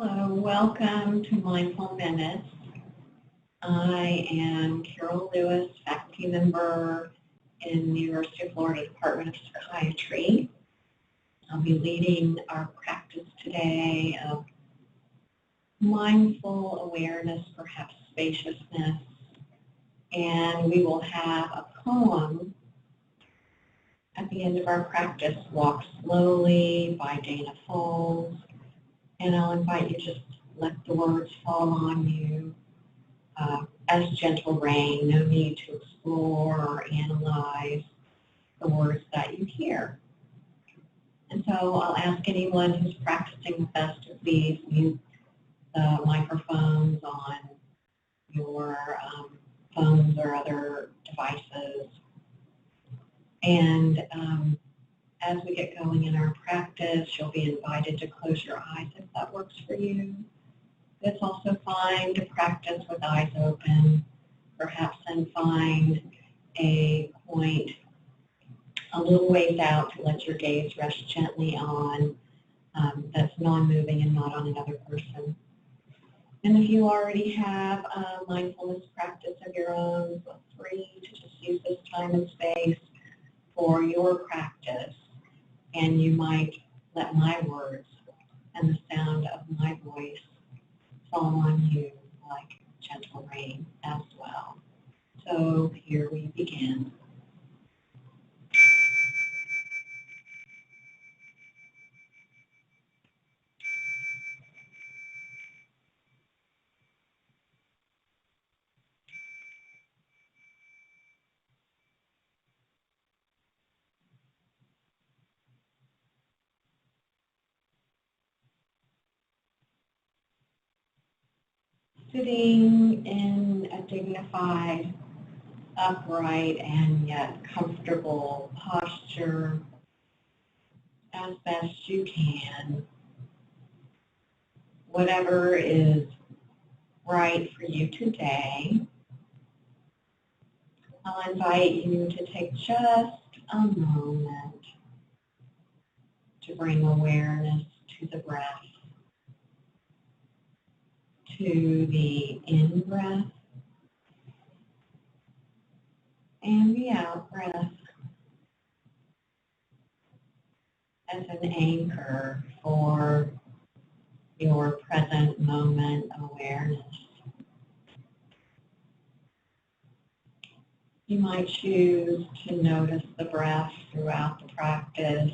Hello, welcome to Mindful Minutes. I am Carol Lewis, faculty member in the University of Florida Department of Psychiatry. I'll be leading our practice today of mindful awareness, perhaps spaciousness, and we will have a poem at the end of our practice, Walk Slowly by Dana Foles. And I'll invite you to just let the words fall on you as gentle rain. No need to explore or analyze the words that you hear. And so I'll ask anyone who's practicing with us to please mute the microphones on your phones or other devices. And as we get going in our practice, you'll be invited to close your eyes if that works for you. It's also fine to practice with eyes open, perhaps then find a point a little ways out to let your gaze rest gently on that's non-moving and not on another person. And if you already have a mindfulness practice of your own, feel free to just use this time and space for your practice. And you might let my words and the sound of my voice fall on you like gentle rain as well. So here we begin. Sitting in a dignified, upright, and yet comfortable posture as best you can. Whatever is right for you today. I'll invite you to take just a moment to bring awareness to the breath, to the in-breath and the out-breath as an anchor for your present moment awareness. You might choose to notice the breath throughout the practice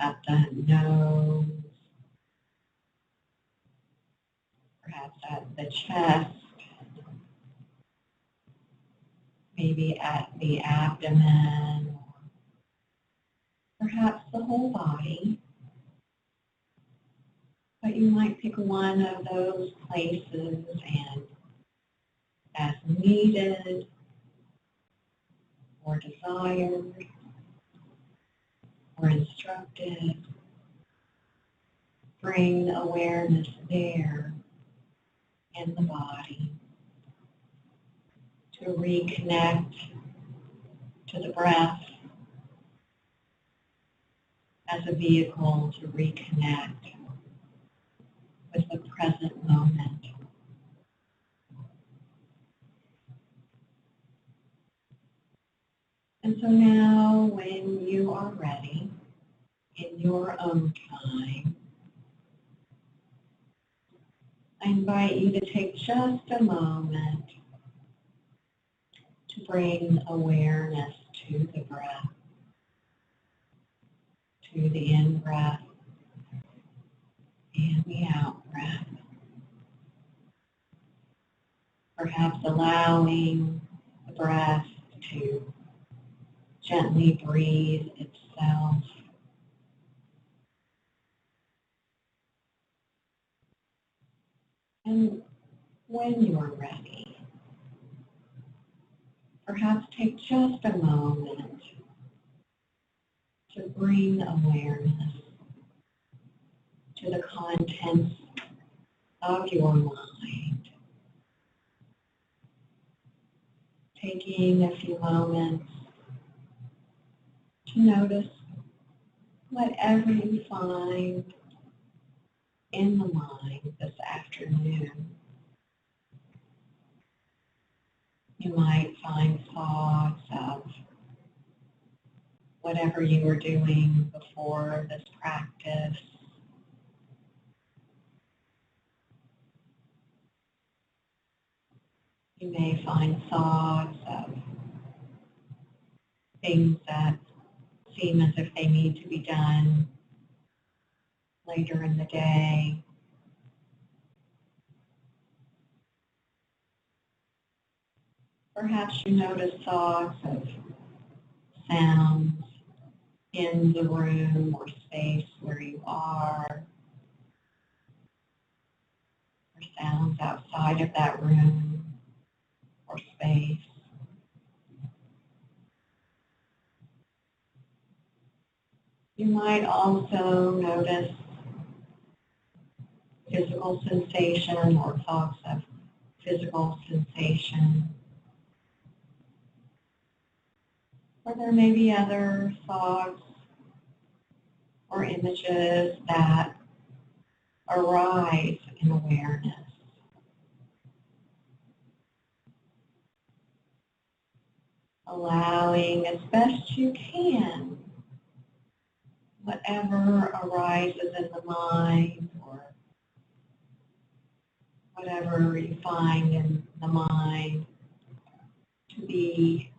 at the nose, perhaps at the chest, maybe at the abdomen, perhaps the whole body. But you might pick one of those places and, as needed or desired or instructed, bring awareness there in the body to reconnect to the breath as a vehicle to reconnect with the present moment. And so now, when you are ready, in your own time, I invite you to take just a moment to bring awareness to the breath, to the in-breath and the out-breath. Perhaps allowing the breath to gently breathe itself. And when you're ready, perhaps take just a moment to bring awareness to the contents of your mind. Taking a few moments to notice whatever you find in the mind this afternoon. You might find thoughts of whatever you were doing before this practice. You may find thoughts of things that seem as if they need to be done later in the day. Perhaps you notice thoughts of sounds in the room or space where you are, or sounds outside of that room or space. You might also notice physical sensation or thoughts of physical sensation. Or there may be other thoughts or images that arise in awareness. Allowing as best you can whatever arises in the mind or whatever you find in the mind to be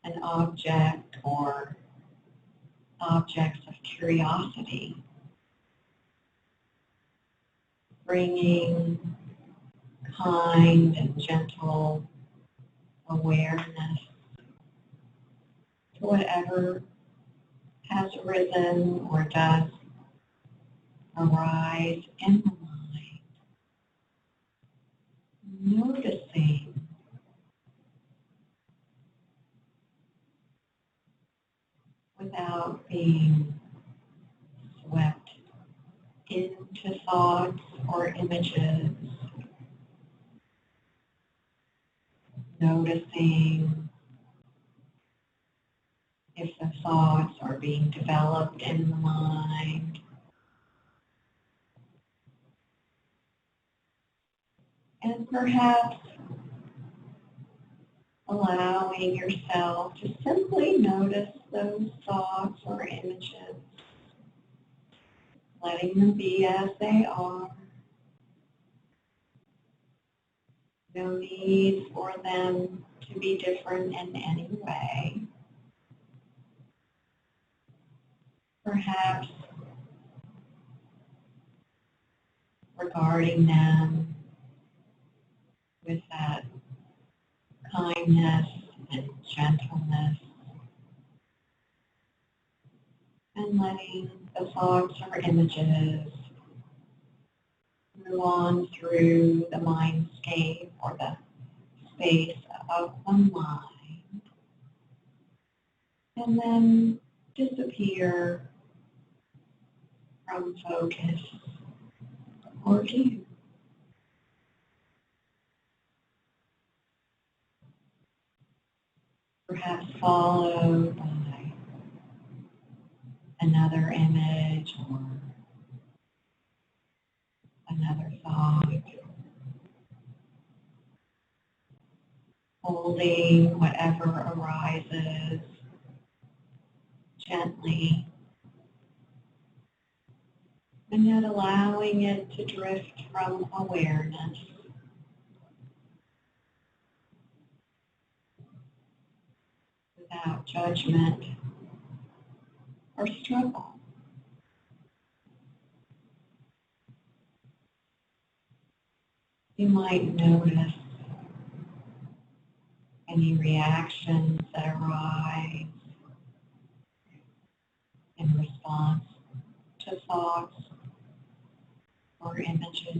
an object or objects of curiosity, bringing kind and gentle awareness to whatever has arisen or does arise in the mind, noticing without being swept into thoughts or images, noticing if the thoughts are being developed in the mind, and perhaps allowing yourself to simply notice those thoughts or images, letting them be as they are. No need for them to be different in any way. Perhaps regarding them with that kindness and gentleness, and letting the thoughts or images move on through the mindscape or the space of the mind, and then disappear from focus or view. Perhaps followed by another image or another thought, holding whatever arises gently, and yet allowing it to drift from awareness without judgment or struggle. You might notice any reactions that arise in response to thoughts or images.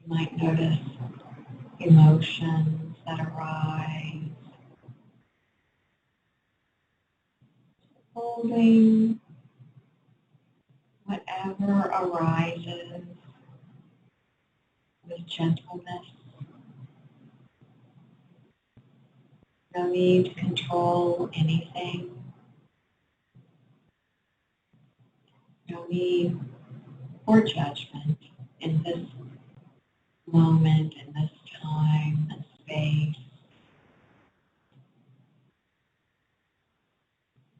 You might notice emotions that arise, holding whatever arises with gentleness. No need to control anything. No need for judgment in this moment, in this time and space.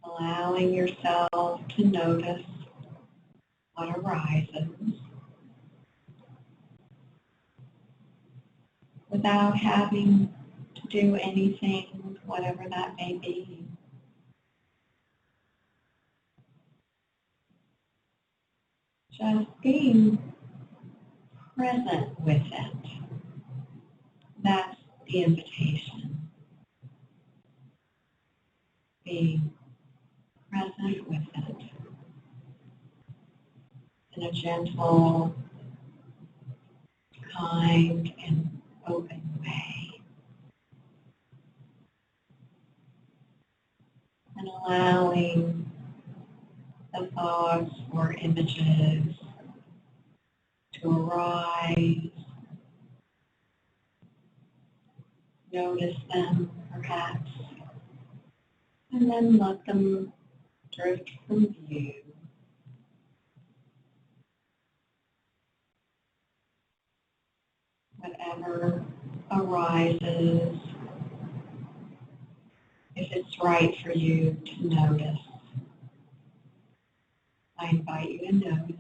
Allowing yourself to notice what arises without having to do anything, whatever that may be. Just being present with it. That's the invitation. Being present with it in a gentle, kind, and open way. And allowing the thoughts or images to arise. Notice them, perhaps, and then let them drift from view. Whatever arises, if it's right for you to notice, I invite you to notice.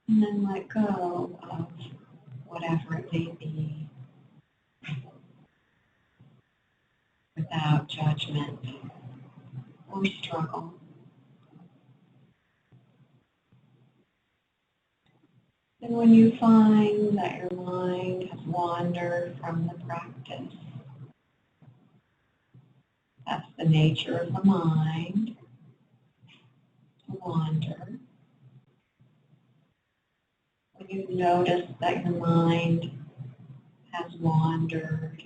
And then let go of whatever it may be without judgment or struggle. And when you find that your mind has wandered from the practice, that's the nature of the mind, to wander. When you notice that your mind has wandered,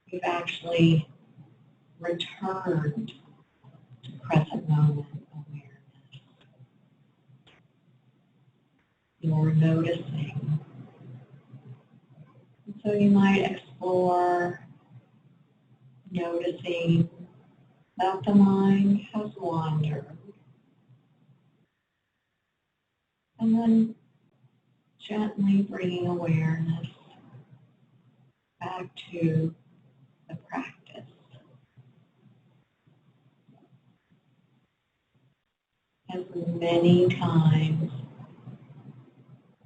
you've actually returned to present moment awareness. You're noticing. And so you might explore noticing that the mind has wandered. And then gently bringing awareness back to the practice. As many times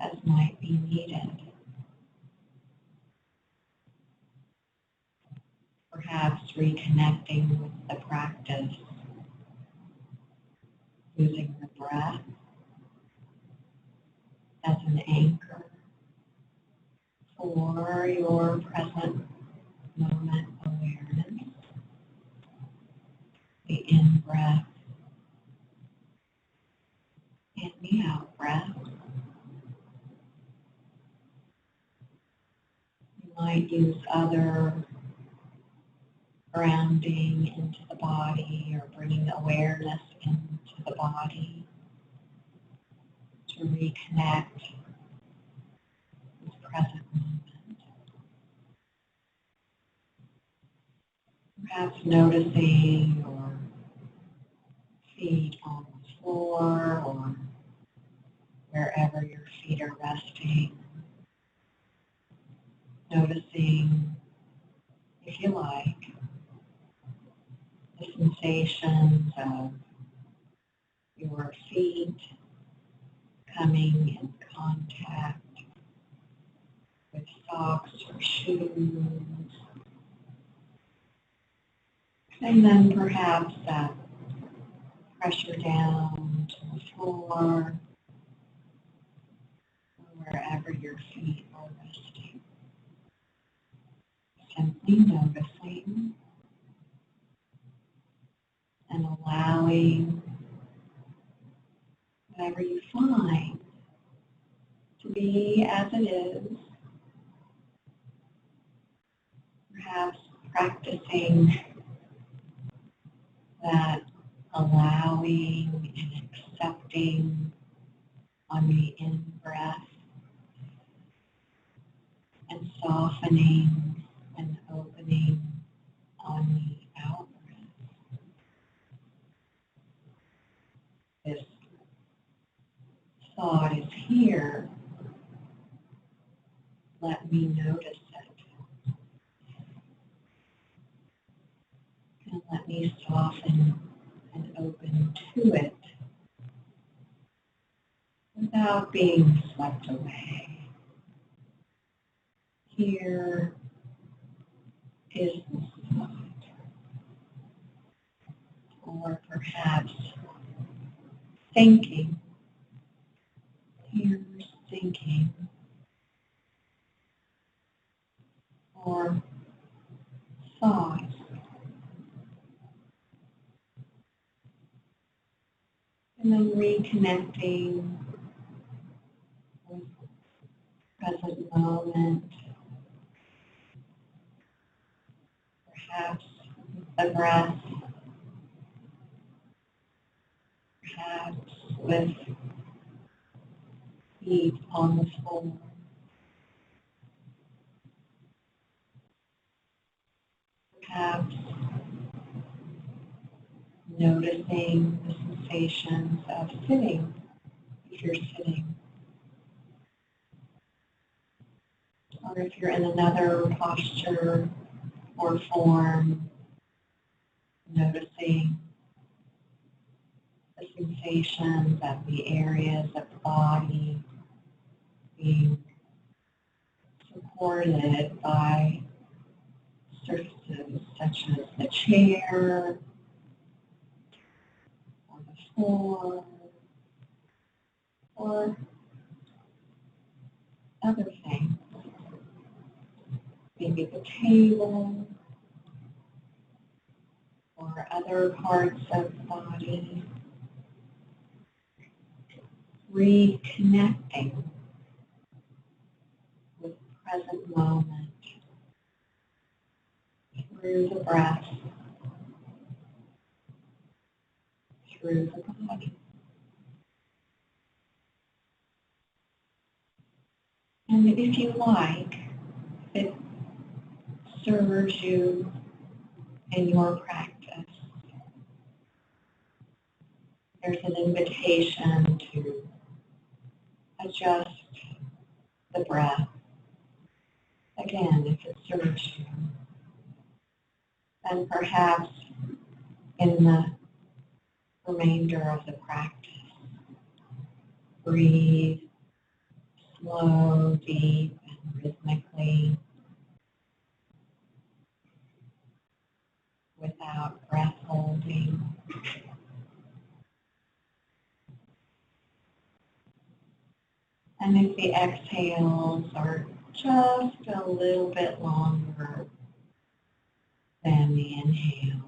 as might be needed. Perhaps reconnecting with the practice using the breath as an anchor for your present moment awareness. The in-breath and the out-breath. You might use other grounding into the body or bringing awareness into the body to reconnect with present moment. Perhaps noticing your feet on the floor or wherever your feet are resting. Noticing, if you like, the sensations of your feet coming in contact with socks or shoes. And then perhaps that pressure down to the floor, or wherever your feet are resting. Simply noticing and allowing whatever you find to be as it is. Perhaps practicing that allowing and accepting on the in-breath and softening and opening on the out-breath. thought is here, let me notice it. And let me soften and open to it without being swept away. Here is the thought. Or perhaps thinking. Here's thinking. Or thought. And then reconnecting with present moment. Perhaps with the breath. Perhaps with feet on the floor. Perhaps noticing the sensations of sitting, if you're sitting. Or if you're in another posture or form, noticing the sensations of the areas of the body being supported by surfaces such as the chair or the floor or other things. Maybe the table or other parts of the body. Reconnecting with present moment through the breath, through the body. And if you like, if it serves you in your practice, there's an invitation to adjust the breath. Again, if it serves you. And perhaps in the remainder of the practice, breathe slow, deep, and rhythmically without breath holding. And if the exhales are just a little bit longer than the inhales,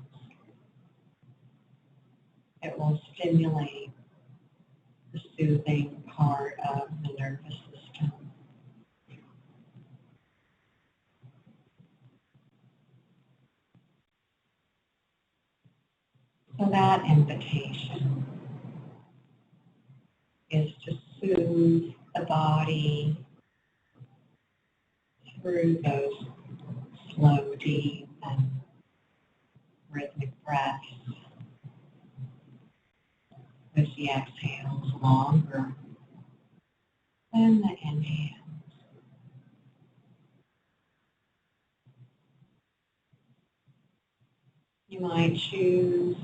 it will stimulate the soothing part of the nervous system. So that invitation is to soothe the body through those slow, deep, and rhythmic breaths, with the exhales longer than the inhales. You might choose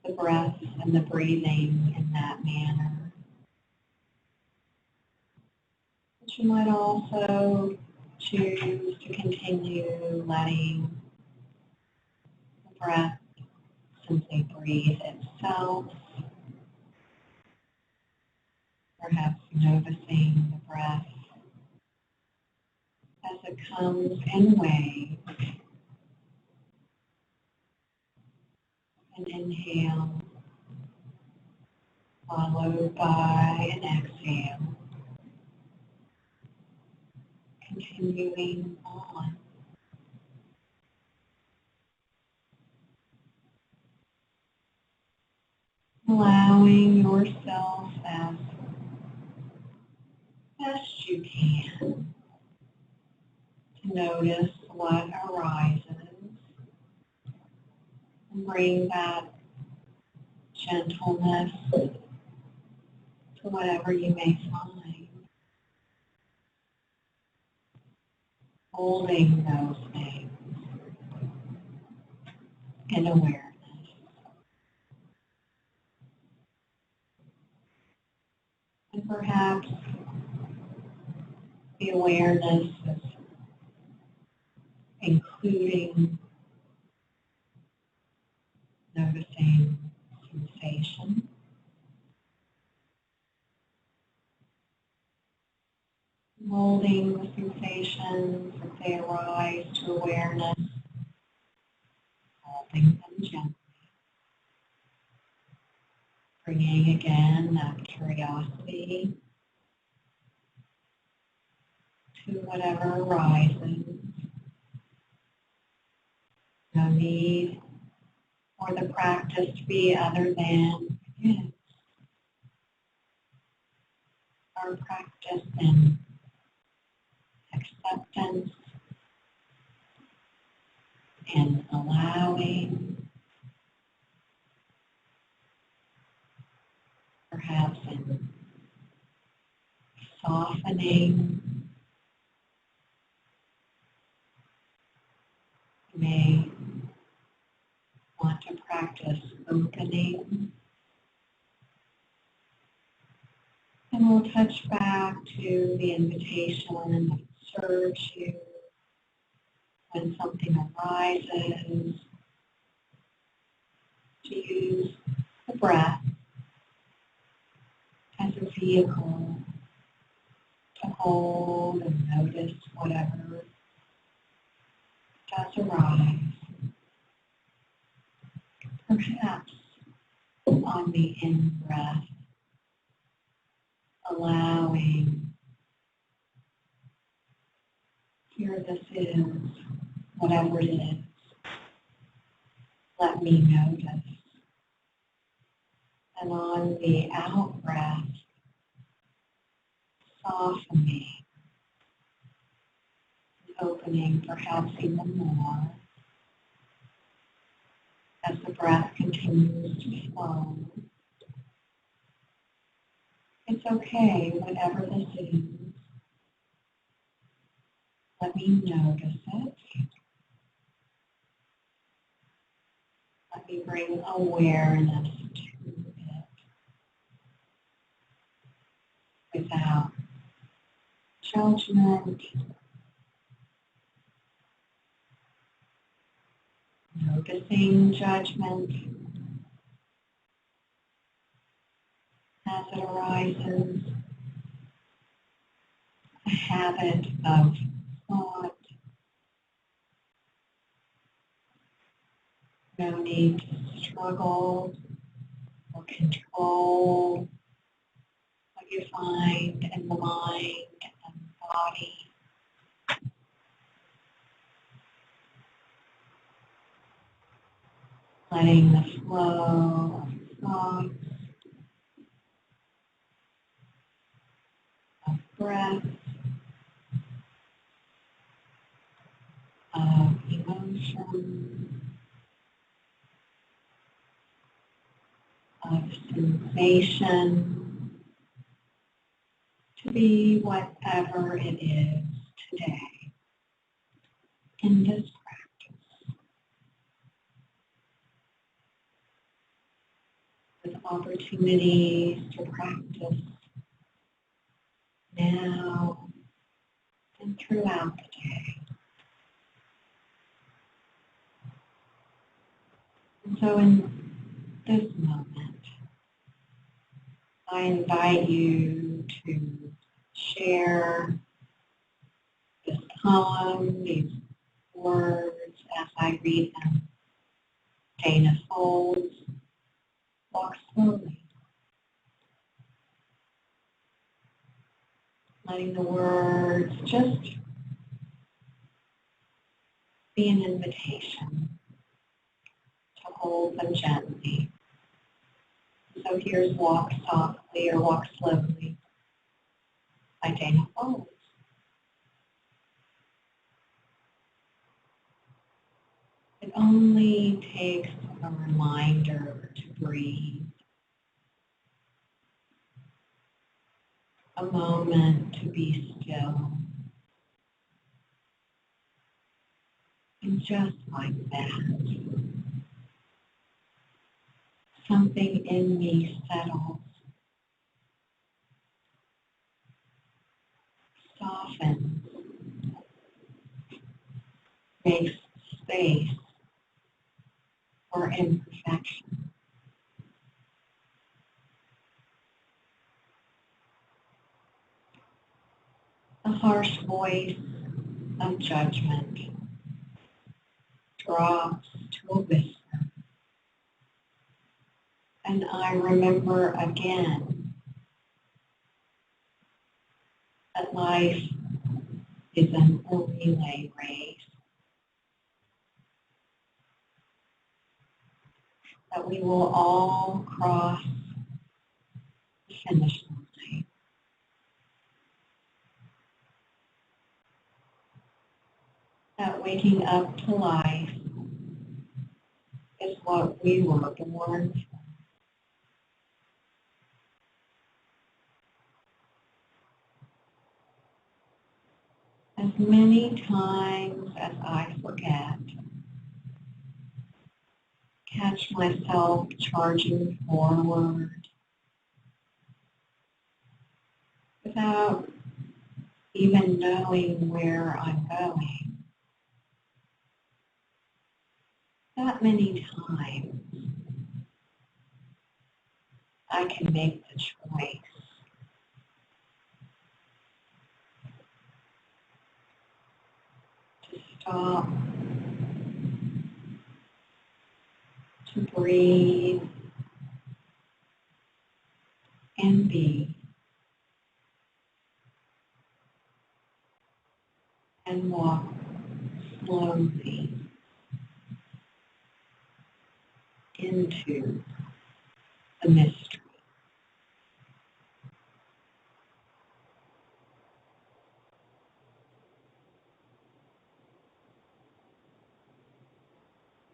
the breath and the breathing in that manner. But you might also choose to continue letting the breath simply breathe itself, perhaps noticing the breath as it comes in waves. An inhale followed by an exhale, continuing on. Allowing yourself as best you can to notice what arises and bring that gentleness to whatever you may find, holding those things in awareness. And perhaps the awareness is including noticing sensation, holding the sensations as they arise to awareness, holding them gently, bringing again that curiosity to whatever arises. No need for the practice to be other than it. Our practice in acceptance and allowing, perhaps in softening. You may want to practice opening. And we'll touch back to the invitation that serves you when something arises, to use the breath as a vehicle to hold and notice whatever does arise. Perhaps on the in-breath, allowing, here this is, whatever it is, let me notice. And on the out-breath, softening, opening perhaps even more as the breath continues to flow. It's okay, whatever this is. Let me notice it. Let me bring awareness to it without judgment, noticing judgment as it arises, a habit of thought, no need to struggle or control what you find in the mind and body. Letting the flow of thoughts, of breath, of emotion, of sensation, to be whatever it is today in this practice, with opportunities to practice now and throughout the day. And so in this moment, I invite you to share this poem, these words as I read them. Dana folds, walk slowly, letting the words just be an invitation to hold them gently. So here's Walk Softly or Walk Slowly by Dana Folds. It only takes a reminder to breathe, a moment to be still. And just like that, something in me settles, softens, makes space for imperfection. The harsh voice of judgment drops to a whisper, and I remember again that life is an relay race, that we will all cross the finish line, that waking up to life is what we were born for. As many times as I forget, catch myself charging forward without even knowing where I'm going. That many times I can make the choice to stop, to breathe, and be, and walk slowly into the mystery.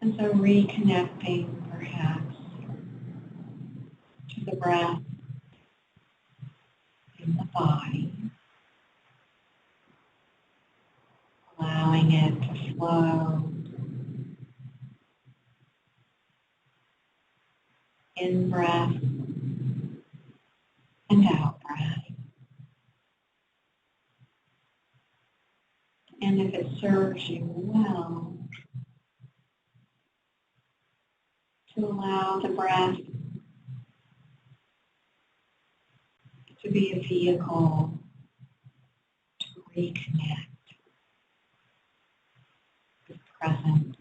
And so reconnecting perhaps to the breath in the body, allowing it to flow in breath and out breath. And if it serves you well, to allow the breath to be a vehicle to reconnect with present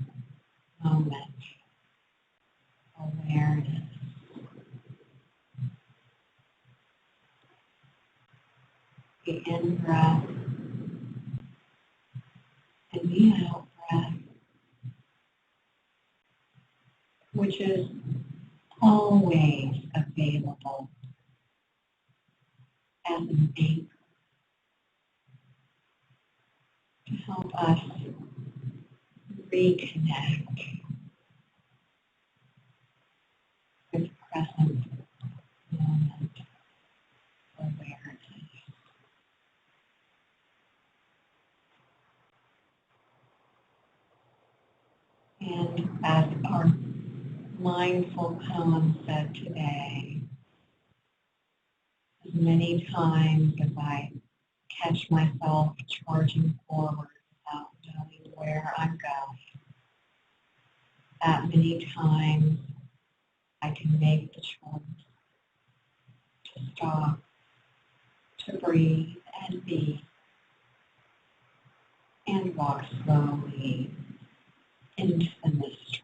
moment awareness. The in-breath and the out-breath, which is always available as an anchor to help us reconnect with present moment awareness. And as our mindful poem said today, as many times as I catch myself charging forward without knowing where I'm going, that many times I can make the choice to stop, to breathe and be, and walk slowly into the mystery.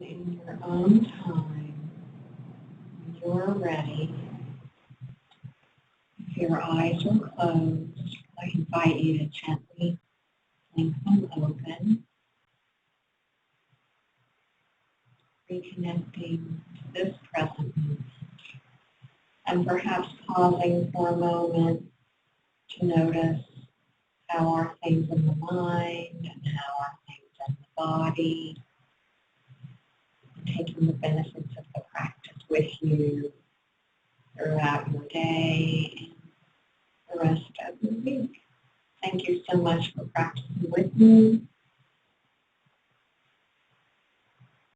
In your own time, when you're ready, if your eyes are closed, I invite you to gently listening from open, reconnecting to this present moment, and perhaps pausing for a moment to notice how are things in the mind and how are things in the body, and taking the benefits of the practice with you throughout your day and the rest of the week. Thank you so much for practicing with me.